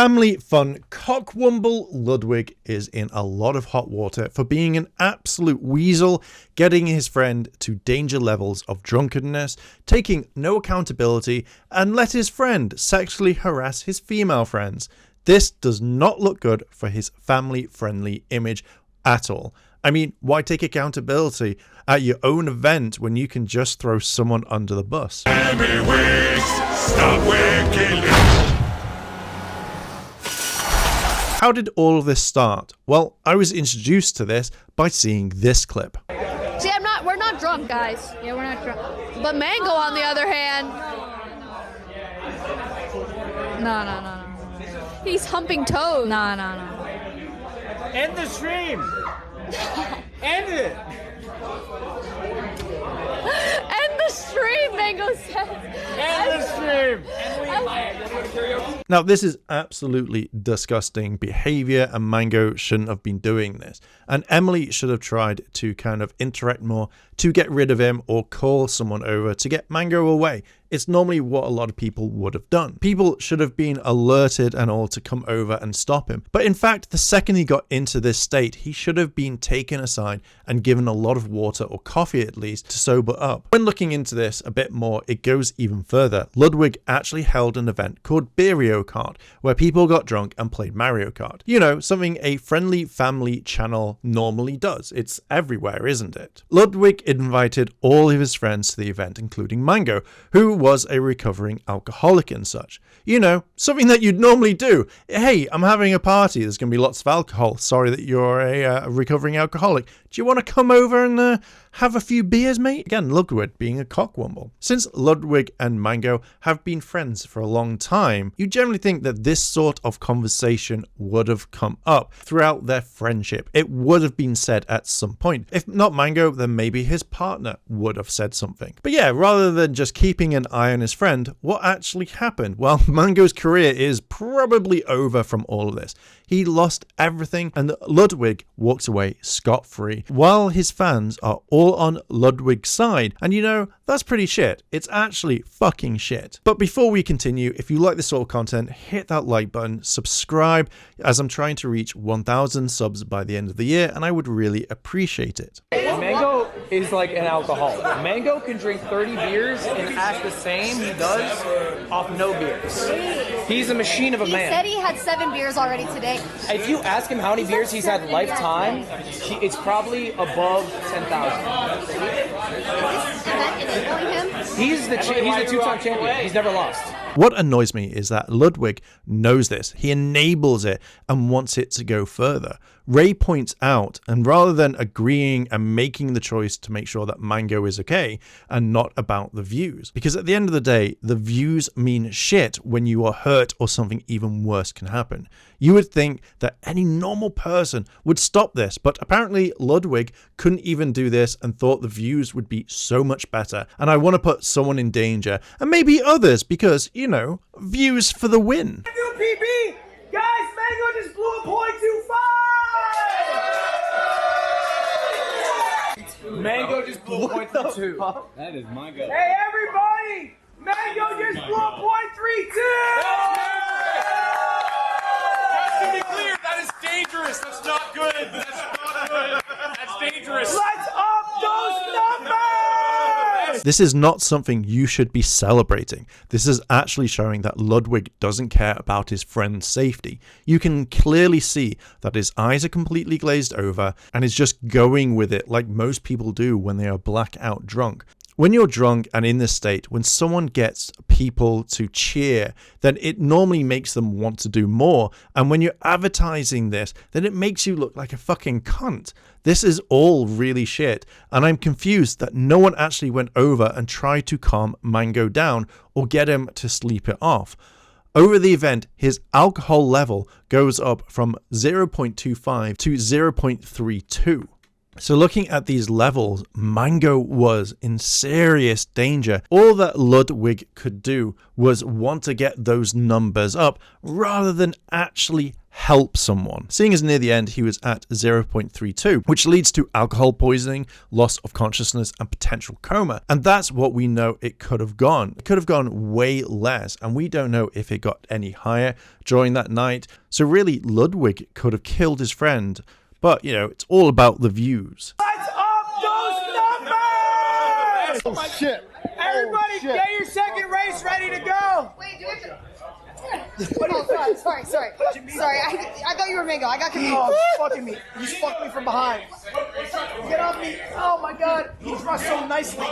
family fun cockwomble Ludwig is in a lot of hot water for being an absolute weasel, getting his friend to danger levels of drunkenness, taking no accountability, and let his friend sexually harass his female friends. This does not look good for his family-friendly image at all. I mean, why take accountability at your own event when you can just throw someone under the bus? How did all of this start? Well, I was introduced to this by seeing this clip. See, we're not drunk, guys. Yeah, we're not drunk. But Mango, on the other hand, No. he's humping toes. No. End the stream! End it! End the stream, Mango says. End the stream! Now, this is absolutely disgusting behavior, and Mango shouldn't have been doing this. And Emily should have tried to kind of interact more to get rid of him or call someone over to get Mango away. It's normally what a lot of people would have done. People should have been alerted and all to come over and stop him. But in fact, the second he got into this state, he should have been taken aside and given a lot of water or coffee at least to sober up. When looking into this a bit more, it goes even further. Ludwig actually held an event called Mario Kart, where people got drunk and played Mario Kart. You know, something a friendly family channel normally does. It's everywhere, isn't it? Ludwig invited all of his friends to the event, including Mango, who was a recovering alcoholic and such. You know, something that you'd normally do. Hey, I'm having a party. There's going to be lots of alcohol. Sorry that you're a recovering alcoholic. Do you want to come over and have a few beers, mate? Again, Ludwig being a cockwomble. Since Ludwig and Mango have been friends for a long time, you generally think that this sort of conversation would have come up throughout their friendship. It would have been said at some point. If not Mango, then maybe his partner would have said something. But yeah, rather than just keeping an eye on his friend, what actually happened? Well, Mango's career is probably over from all of this. He lost everything and Ludwig walks away scot-free, while his fans are all on Ludwig's side. And you know, that's pretty shit. It's actually fucking shit. But before we continue, if you like this sort of content, hit that like button, subscribe, as I'm trying to reach 1,000 subs by the end of the year, and I would really appreciate it. Mango is like an alcoholic. Mango can drink 30 beers and act the same he does off no beers. He's a machine of a man. He said he had 7 beers already today. If you ask him how many beers he's had lifetime, it's probably above 10,000. He's the two-time champion. He's never lost. What annoys me is that Ludwig knows this. He enables it and wants it to go further. Ray points out, and rather than agreeing and making the choice to make sure that Mango is okay and not about the views, because at the end of the day, the views mean shit when you are hurt or something even worse can happen. You would think that any normal person would stop this, but apparently Ludwig couldn't even do this and thought the views would be so much better. And I want to put someone in danger, and maybe others, because, you know, views for the win. PB! Guys, Mango just blew a .25! Mango just blew a .32. That is my go. Hey, everybody! Mango just blew a .32! To be clear, that is dangerous. That's not good. That's not good. That's dangerous. Let's up those numbers! This is not something you should be celebrating. This is actually showing that Ludwig doesn't care about his friend's safety. You can clearly see that his eyes are completely glazed over and is just going with it like most people do when they are blackout drunk. When you're drunk and in this state, when someone gets people to cheer, then it normally makes them want to do more. And when you're advertising this, then it makes you look like a fucking cunt. This is all really shit. And I'm confused that no one actually went over and tried to calm Mango down or get him to sleep it off. Over the event, his alcohol level goes up from 0.25 to 0.32. So looking at these levels, Mango was in serious danger. All that Ludwig could do was want to get those numbers up rather than actually help someone. Seeing as near the end he was at 0.32, which leads to alcohol poisoning, loss of consciousness, and potential coma. And that's what we know it could have gone. It could have gone way less, and we don't know if it got any higher during that night. So really, Ludwig could have killed his friend. But, you know, it's all about the views. Let's up those numbers! Oh shit! Everybody, get your second race ready to go. Wait, do we have to... Oh, sorry. I thought you were Mango. I got confused. Oh, fucking me. You just fucked me from behind. Get off me. Oh my god. He thrust so nicely.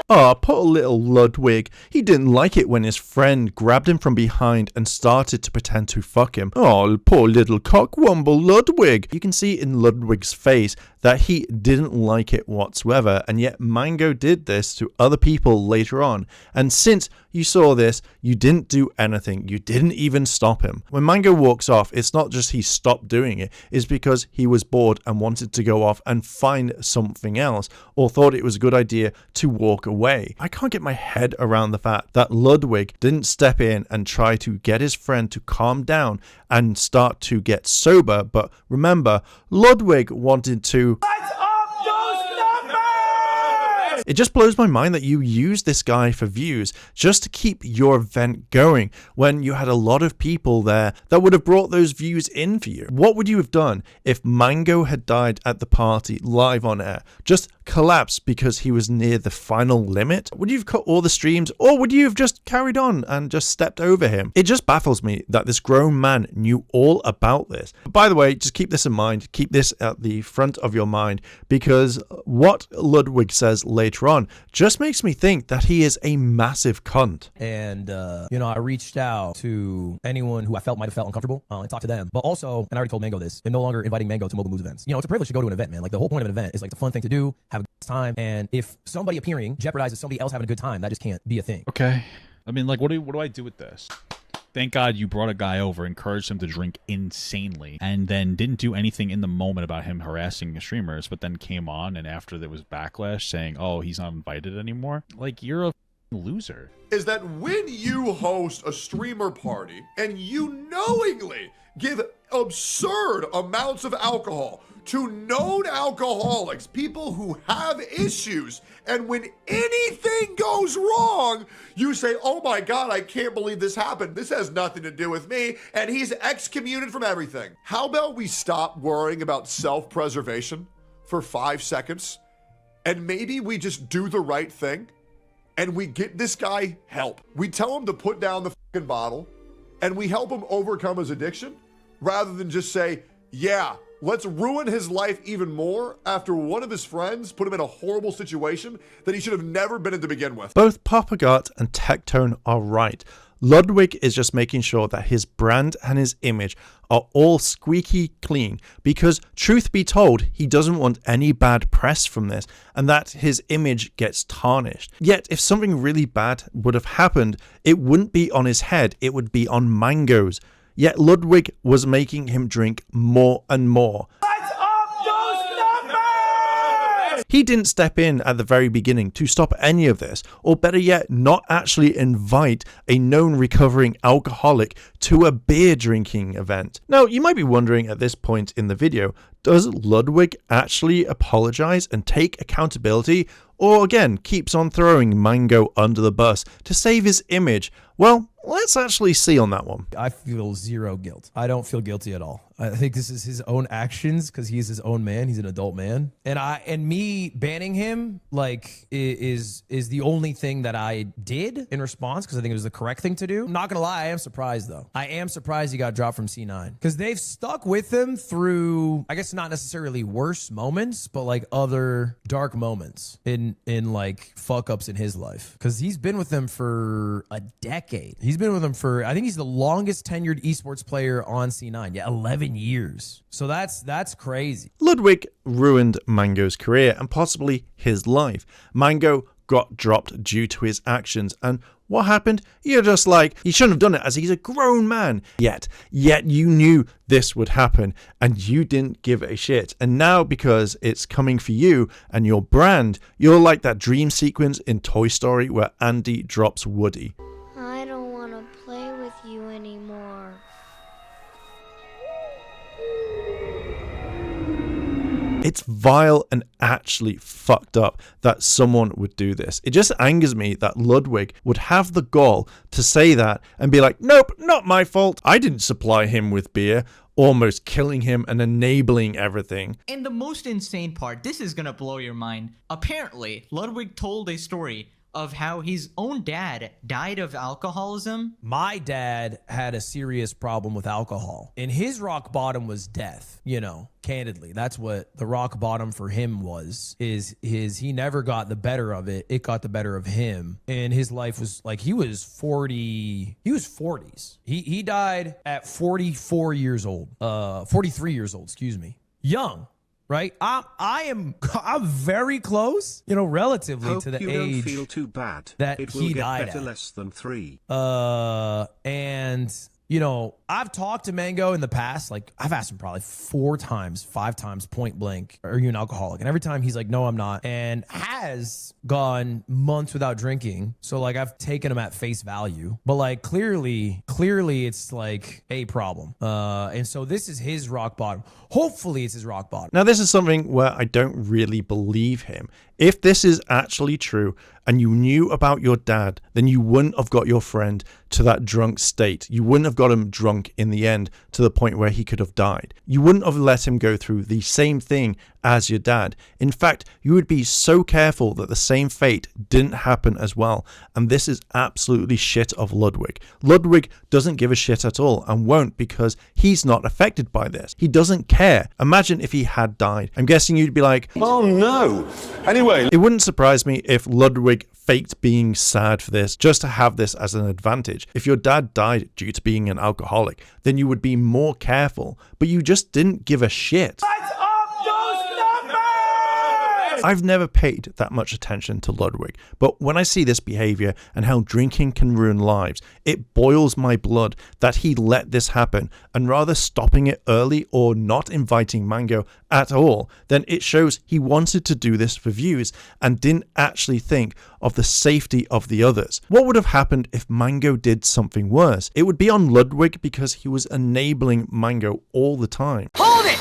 Oh, poor little Ludwig. He didn't like it when his friend grabbed him from behind and started to pretend to fuck him. Oh, poor little cockwomble Ludwig. You can see in Ludwig's face that he didn't like it whatsoever, and yet Mango did this to other people later on. And since you saw this, you didn't do anything. You didn't even stop him. When Mango walks off, it's not just he stopped doing it, it's because he was bored and wanted to go off and find something else, or thought it was a good idea to walk away. I can't get my head around the fact that Ludwig didn't step in and try to get his friend to calm down and start to get sober. But remember, Ludwig wanted to... Let's up those numbers! It just blows my mind that you use this guy for views just to keep your event going when you had a lot of people there that would have brought those views in for you. What would you have done if Mango had died at the party live on air? Just collapsed because he was near the final limit? Would you have cut all the streams, or would you have just carried on and just stepped over him? It just baffles me that this grown man knew all about this. But by the way, just keep this in mind, keep this at the front of your mind, because what Ludwig says later on just makes me think that he is a massive cunt. And, I reached out to anyone who I felt might have felt uncomfortable and talked to them. But also, and I already told Mango this, I'm no longer inviting Mango to Mobile Moves events. It's a privilege to go to an event, man. Like, the whole point of an event is like it's a fun thing to do, have a good time. And if somebody appearing jeopardizes somebody else having a good time, that just can't be a thing. Okay. I mean, like, what do I do with this? Thank God you brought a guy over, encouraged him to drink insanely, and then didn't do anything in the moment about him harassing streamers, but then came on, and after there was backlash saying, oh, he's not invited anymore. Like, you're a loser. Is that when you host a streamer party and you knowingly give absurd amounts of alcohol to known alcoholics, people who have issues, and when anything goes wrong, you say, oh my God, I can't believe this happened. This has nothing to do with me, and he's excommunicated from everything. How about we stop worrying about self-preservation for 5 seconds, and maybe we just do the right thing, and we get this guy help. We tell him to put down the fucking bottle, and we help him overcome his addiction, rather than just say, yeah, let's ruin his life even more after one of his friends put him in a horrible situation that he should have never been in to begin with. Both Papagot and Tectone are right. Ludwig is just making sure that his brand and his image are all squeaky clean, because truth be told, he doesn't want any bad press from this and that his image gets tarnished. Yet if something really bad would have happened, it wouldn't be on his head, it would be on Mango's. Yet Ludwig was making him drink more and more. Let's up those numbers! He didn't step in at the very beginning to stop any of this, or better yet, not actually invite a known recovering alcoholic to a beer drinking event. Now, you might be wondering at this point in the video, does Ludwig actually apologize and take accountability, or again, keeps on throwing Mango under the bus to save his image? Well, let's actually see on that one. I feel zero guilt. I don't feel guilty at all. I think this is his own actions because he's his own man. He's an adult man. And me banning him is the only thing that I did in response because I think it was the correct thing to do. I'm not gonna lie, I am surprised though. I am surprised he got dropped from C9 because they've stuck with him through, I guess not necessarily worse moments, but like other dark moments in like fuck ups in his life. Because he's been with them for a decade. He's been with them for, I think he's the longest tenured esports player on C9. Yeah, 11 years. So that's crazy. Ludwig ruined Mango's career and possibly his life. Mango got dropped due to his actions, and what happened? You're just like, he shouldn't have done it as he's a grown man. Yet you knew this would happen and you didn't give a shit. And now because it's coming for you and your brand, you're like that dream sequence in Toy Story where Andy drops Woody. I don't want to It's vile and actually fucked up that someone would do this. It just angers me that Ludwig would have the gall to say that and be like, nope, not my fault. I didn't supply him with beer, almost killing him and enabling everything. And the most insane part, this is gonna blow your mind. Apparently, Ludwig told a story of how his own dad died of alcoholism. My dad had a serious problem with alcohol, and his rock bottom was death. You know, candidly, that's what the rock bottom for him was, is he never got the better of it. It got the better of him. And his life was like, he was 40s. He died at 44 years old, 43 years old, excuse me. Young. Right, I'm very close, you know, relatively Hope to the you age don't feel too bad. that it will he get died better at. less than 3. And you know, I've talked to Mango in the past. Like, I've asked him probably 4 times, 5 times point blank, are you an alcoholic? And every time he's like, no, I'm not. And has gone months without drinking. So like, I've taken him at face value. But like, clearly it's like a problem. And so this is his rock bottom. Hopefully it's his rock bottom. Now, this is something where I don't really believe him. If this is actually true and you knew about your dad, then you wouldn't have got your friend to that drunk state. You wouldn't have got him drunk in the end to the point where he could have died. You wouldn't have let him go through the same thing as your dad. In fact, you would be so careful that the same fate didn't happen as well. And this is absolutely shit of Ludwig. Ludwig doesn't give a shit at all and won't, because he's not affected by this. He doesn't care. Imagine if he had died. I'm guessing you'd be like, oh no. Anyway, it wouldn't surprise me if Ludwig faked being sad for this just to have this as an advantage. If your dad died due to being an alcoholic, then you would be more careful, but you just didn't give a shit. I've never paid that much attention to Ludwig, but when I see this behavior and how drinking can ruin lives, it boils my blood that he let this happen, and rather stopping it early or not inviting Mango at all, then it shows he wanted to do this for views and didn't actually think of the safety of the others. What would have happened if Mango did something worse? It would be on Ludwig because he was enabling Mango all the time. Hold it!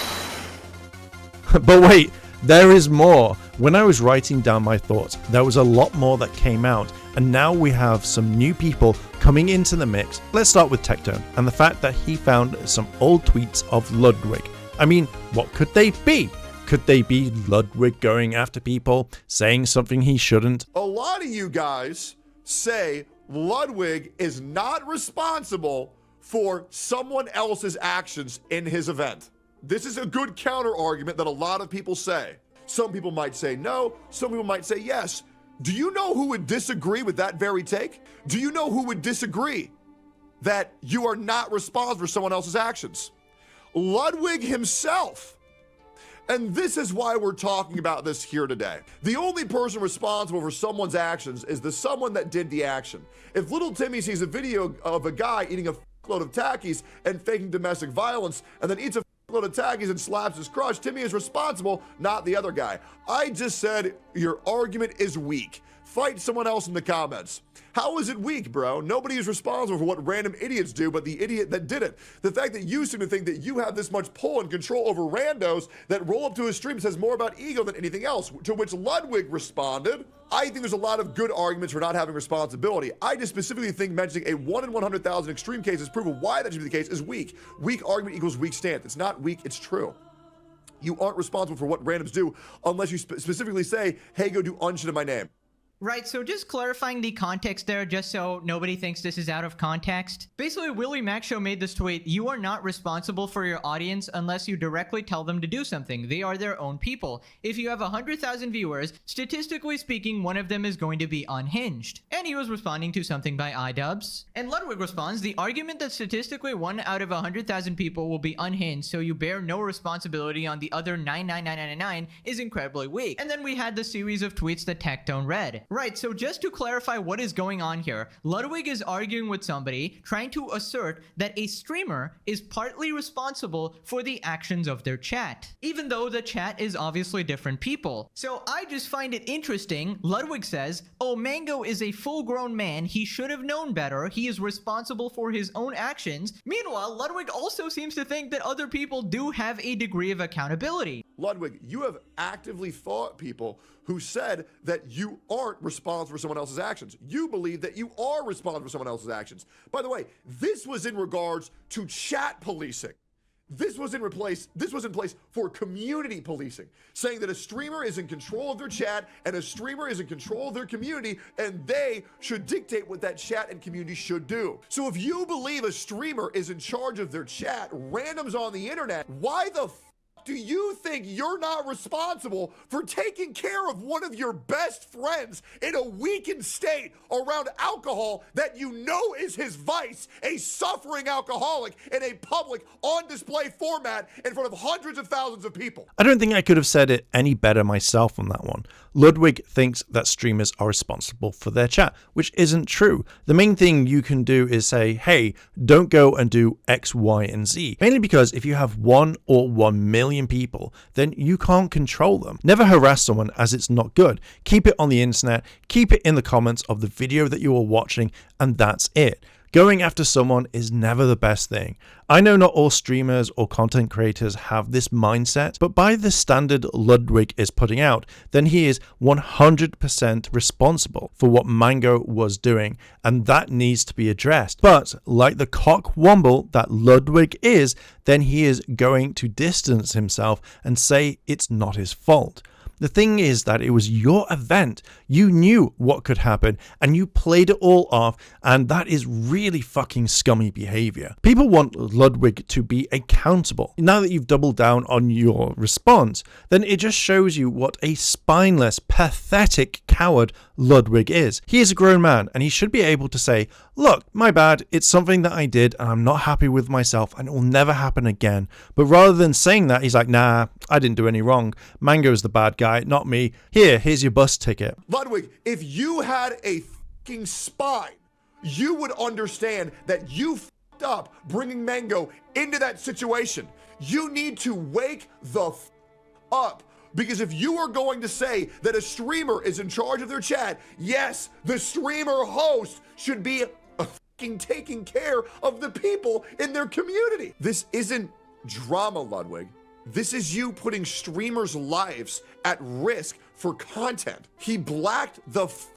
But wait, there is more. When I was writing down my thoughts, there was a lot more that came out, and now we have some new people coming into the mix. Let's start with Tectone and the fact that he found some old tweets of Ludwig. I mean, what could they be? Could they be Ludwig going after people, saying something he shouldn't? A lot of you guys say Ludwig is not responsible for someone else's actions in his event. This is a good counter argument that a lot of people say. Some people might say no, some people might say yes. Do you know who would disagree with that very take? Do you know who would disagree that you are not responsible for someone else's actions? Ludwig himself. And this is why we're talking about this here today. The only person responsible for someone's actions is the someone that did the action. If little Timmy sees a video of a guy eating a load of Takis and faking domestic violence and then eats a load of Takis and slaps his crush, Timmy is responsible, not the other guy. I just said your argument is weak. Fight someone else in the comments. How is it weak, bro? Nobody is responsible for what random idiots do but the idiot that did it. The fact that you seem to think that you have this much pull and control over randos that roll up to his stream says more about ego than anything else, to which Ludwig responded, I think there's a lot of good arguments for not having responsibility. I just specifically think mentioning a 1 in 100,000 extreme case as proof of why that should be the case is weak. Weak argument equals weak stance. It's not weak, it's true. You aren't responsible for what randoms do unless you specifically say, hey, go do unshit in my name. Right, so just clarifying the context there, just so nobody thinks this is out of context. Basically, Willie Mac Show made this tweet, you are not responsible for your audience unless you directly tell them to do something. They are their own people. If you have 100,000 viewers, statistically speaking, one of them is going to be unhinged. And he was responding to something by iDubbbz. And Ludwig responds, the argument that statistically 1 out of 100,000 people will be unhinged, so you bear no responsibility on the other 99999 is incredibly weak. And then we had the series of tweets that Tectone read. Right, so just to clarify what is going on here, Ludwig is arguing with somebody, trying to assert that a streamer is partly responsible for the actions of their chat, even though the chat is obviously different people. So I just find it interesting. Ludwig says, oh, Mango is a full-grown man, he should have known better, he is responsible for his own actions. Meanwhile, Ludwig also seems to think that other people do have a degree of accountability. Ludwig, you have actively fought people who said that you aren't responsible for someone else's actions. You believe that you are responsible for someone else's actions. By the way, this was in regards to chat policing. This was in place for community policing, saying that a streamer is in control of their chat and a streamer is in control of their community, and they should dictate what that chat and community should do. So if you believe a streamer is in charge of their chat, randoms on the internet, why the do you think you're not responsible for taking care of one of your best friends in a weakened state around alcohol that you know is his vice, a suffering alcoholic in a public on display format in front of hundreds of thousands of people? I don't think I could have said it any better myself on that one. Ludwig thinks that streamers are responsible for their chat, which isn't true. The main thing you can do is say, hey, don't go and do X, Y, and Z. Mainly because if you have 1 or 1 million people, then you can't control them. Never harass someone, as it's not good. Keep it on the internet, keep it in the comments of the video that you are watching, and that's it. Going after someone is never the best thing. I know not all streamers or content creators have this mindset, but by the standard Ludwig is putting out, then he is 100% responsible for what Mango was doing, and that needs to be addressed. But like the cockwomble that Ludwig is, then he is going to distance himself and say it's not his fault. The thing is that it was your event. You knew what could happen and you played it all off, and that is really fucking scummy behavior. People want Ludwig to be accountable. Now that you've doubled down on your response, then it just shows you what a spineless, pathetic coward Ludwig is. He is a grown man and he should be able to say, look, my bad, it's something that I did and I'm not happy with myself and it will never happen again. But rather than saying that, he's like, nah, I didn't do any wrong. Mango's the bad guy, not me. Here's your bus ticket. Ludwig, if you had a fucking spine, you would understand that you fucked up bringing Mango into that situation. You need to wake the fuck up. Because if you are going to say that a streamer is in charge of their chat, yes, the streamer host should be fucking taking care of the people in their community. This isn't drama, Ludwig. This is you putting streamers' lives at risk for content. He blacked the fuck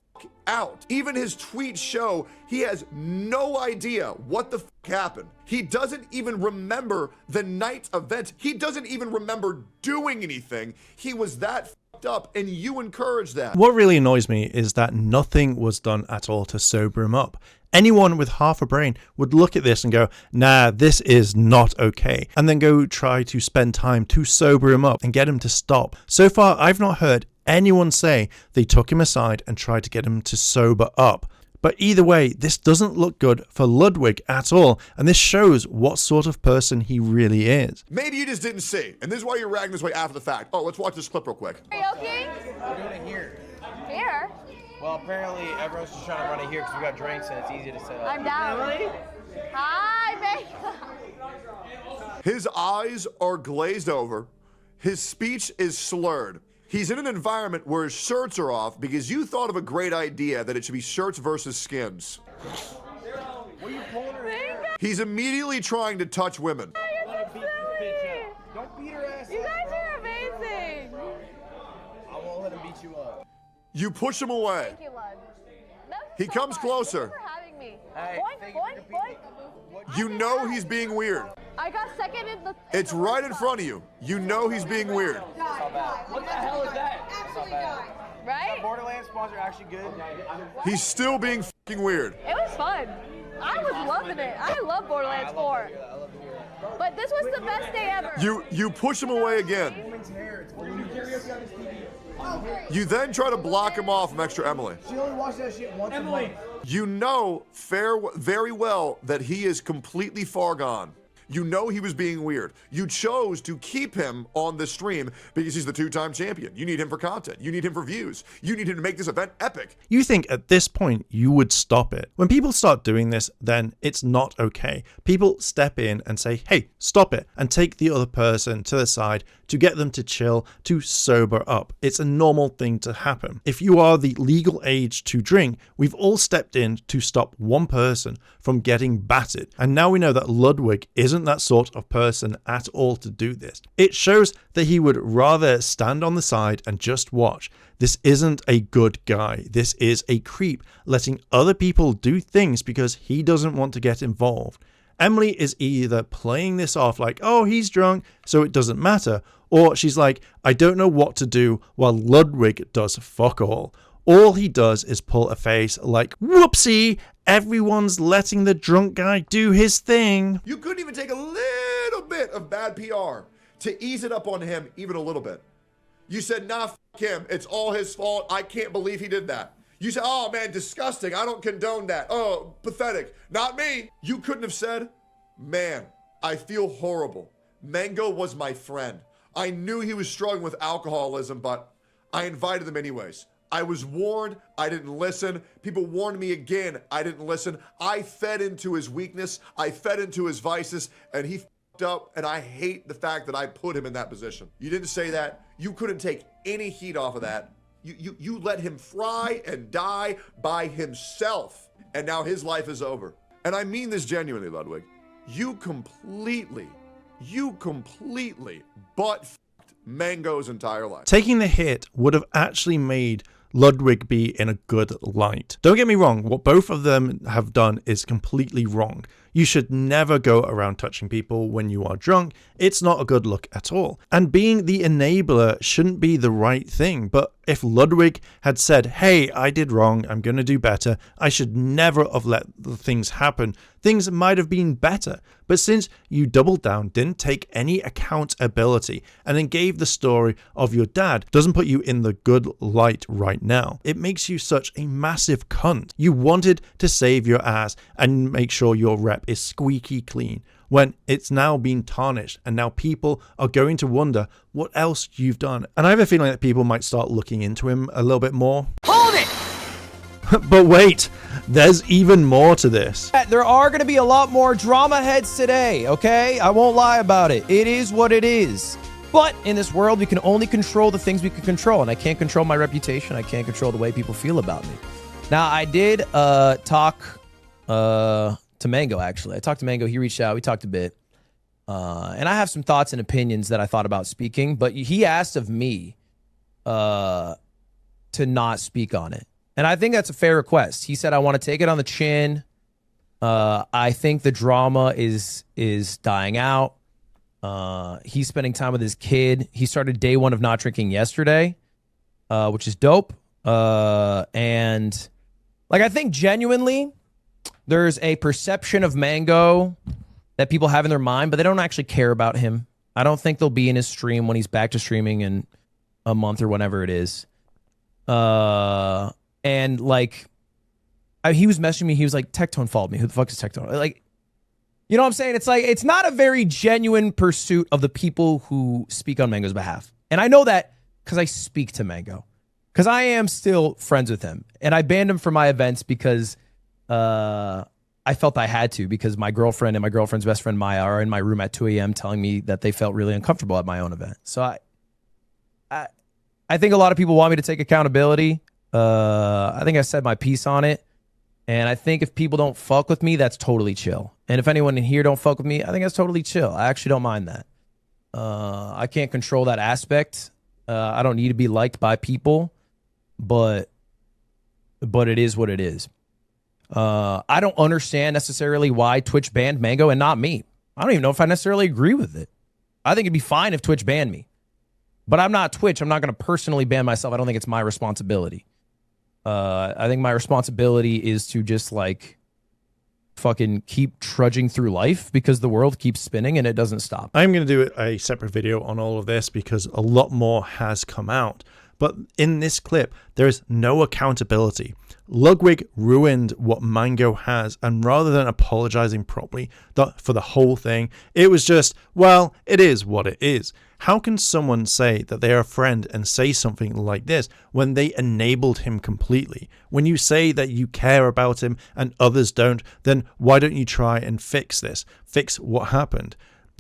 out. Even his tweets show he has no idea what the fuck happened. He doesn't even remember the night's event. He doesn't even remember doing anything. He was that fucked up, and you encouraged that. What really annoys me is that nothing was done at all to sober him up. Anyone with half a brain would look at this and go, nah, this is not okay, and then go try to spend time to sober him up and get him to stop. So far, I've not heard anyone say they took him aside and tried to get him to sober up. But either way, this doesn't look good for Ludwig at all, and this shows what sort of person he really is. Maybe you just didn't see, and this is why you're ragging this way after the fact. Oh, let's watch this clip real quick. Karaoke? We're doing it here. Here? Well, apparently everyone's just trying to run it here because we got drinks and it's easy to set up. I'm down. Hi, babe. His eyes are glazed over. His speech is slurred. He's in an environment where his shirts are off because you thought of a great idea that it should be shirts versus skins. What are you pulling her hair? He's immediately trying to touch women. Don't beat her ass. You guys are amazing. I won't let him beat you up. You push him away. Thank you, Lud. He comes closer. Thank you for having me. Hey, Boink, boink, boink. You know he's being weird. I got second in the... It's right in front of you. You know he's being weird. What the hell is that? Absolutely not. Right? Borderlands spawns are actually good. He's still being fucking weird. It was fun. I was loving it. I love Borderlands 4. But this was the best day ever. You push him away again. You then try to block him off from Extra Emily. She only watched that shit once a month. You know very well that he is completely far gone. You know he was being weird. You chose to keep him on the stream because he's the two-time champion. You need him for content. You need him for views. You need him to make this event epic. You think at this point you would stop it. When people start doing this, then it's not okay. People step in and say, hey, stop it, and take the other person to the side to get them to chill, to sober up. It's a normal thing to happen. If you are the legal age to drink, we've all stepped in to stop one person from getting battered. And now we know that Ludwig isn't isn't that sort of person at all to do this. It shows that he would rather stand on the side and just watch. This isn't a good guy. This is a creep, letting other people do things because he doesn't want to get involved. Emily is either playing this off like, oh, he's drunk, so it doesn't matter, or she's like, I don't know what to do, while Ludwig does fuck all. All he does is pull a face like, whoopsie, everyone's letting the drunk guy do his thing. You couldn't even take a little bit of bad PR to ease it up on him even a little bit. You said, nah, fuck him. It's all his fault. I can't believe he did that. You said, oh man, disgusting. I don't condone that. Oh, pathetic. Not me. You couldn't have said, man, I feel horrible. Mango was my friend. I knew he was struggling with alcoholism, but I invited him anyways. I was warned, I didn't listen. People warned me again, I didn't listen. I fed into his weakness, I fed into his vices, and he fucked up, and I hate the fact that I put him in that position. You didn't say that. You couldn't take any heat off of that. You let him fry and die by himself, and now his life is over. And I mean this genuinely, Ludwig. You completely butt-fucked Mango's entire life. Taking the hit would have actually made Ludwig be in a good light. Don't get me wrong, what both of them have done is completely wrong. You should never go around touching people when you are drunk. It's not a good look at all. And being the enabler shouldn't be the right thing. But if Ludwig had said, hey, I did wrong, I'm going to do better, I should never have let the things happen, things might have been better. But since you doubled down, didn't take any accountability, and then gave the story of your dad, doesn't put you in the good light right now. It makes you such a massive cunt. You wanted to save your ass and make sure your rep is squeaky clean, when it's now been tarnished, and now people are going to wonder what else you've done. And I have a feeling that people might start looking into him a little bit more. Hold it! But wait, there's even more to this. There are going to be a lot more drama heads today, okay? I won't lie about it. It is what it is. But in this world, we can only control the things we can control, and I can't control my reputation. I can't control the way people feel about me. Now, I did talk to Mango, actually. I talked to Mango. He reached out. We talked a bit. And I have some thoughts and opinions that I thought about speaking, but he asked of me to not speak on it. And I think that's a fair request. He said, I want to take it on the chin. I think the drama is dying out. He's spending time with his kid. He started day one of not drinking yesterday, which is dope. And like, I think genuinely there's a perception of Mango that people have in their mind, but they don't actually care about him. I don't think they'll be in his stream when he's back to streaming in a month or whenever it is. And like, he was messaging me. He was like, Tectone followed me. Who the fuck is Tectone? Like, you know what I'm saying? It's like, it's not a very genuine pursuit of the people who speak on Mango's behalf. And I know that because I speak to Mango, because I am still friends with him. And I banned him from my events because I felt I had to, because my girlfriend and my girlfriend's best friend Maya are in my room at 2 a.m. telling me that they felt really uncomfortable at my own event. So I think a lot of people want me to take accountability. I think I said my piece on it. And I think if people don't fuck with me, that's totally chill. And if anyone in here don't fuck with me, I think that's totally chill. I actually don't mind that. I can't control that aspect. I don't need to be liked by people, but it is what it is. I don't understand necessarily why Twitch banned Mango and not me. I don't even know if I necessarily agree with it. I think it'd be fine if Twitch banned me. But I'm not Twitch. I'm not going to personally ban myself. I don't think it's my responsibility. I think my responsibility is to just like fucking keep trudging through life, because the world keeps spinning and it doesn't stop. I'm going to do a separate video on all of this because a lot more has come out. But in this clip, there is no accountability. Ludwig ruined what Mango has, and rather than apologizing properly for the whole thing, it was just, well, it is what it is. How can someone say that they are a friend and say something like this when they enabled him completely? When you say that you care about him and others don't, then why don't you try and fix this? Fix what happened.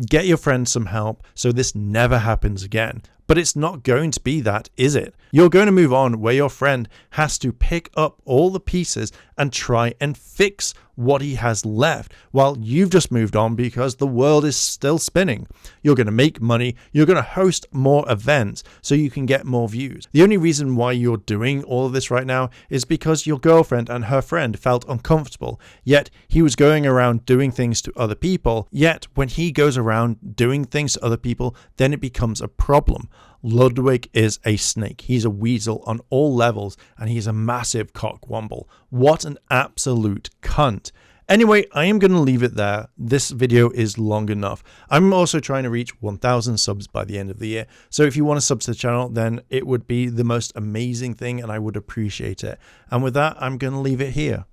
Get your friend some help so this never happens again. But it's not going to be that, is it? You're going to move on where your friend has to pick up all the pieces and try and fix what he has left, while you've just moved on because the world is still spinning. You're going to make money, you're going to host more events so you can get more views. The only reason why you're doing all of this right now is because your girlfriend and her friend felt uncomfortable, yet he was going around doing things to other people, yet when he goes around doing things to other people, then it becomes a problem. Ludwig is a snake. He's a weasel on all levels, and he's a massive cockwomble. What an absolute cunt. Anyway, I am going to leave it there. This video is long enough. I'm also trying to reach 1,000 subs by the end of the year. So if you want to sub to the channel, then it would be the most amazing thing and I would appreciate it. And with that, I'm going to leave it here.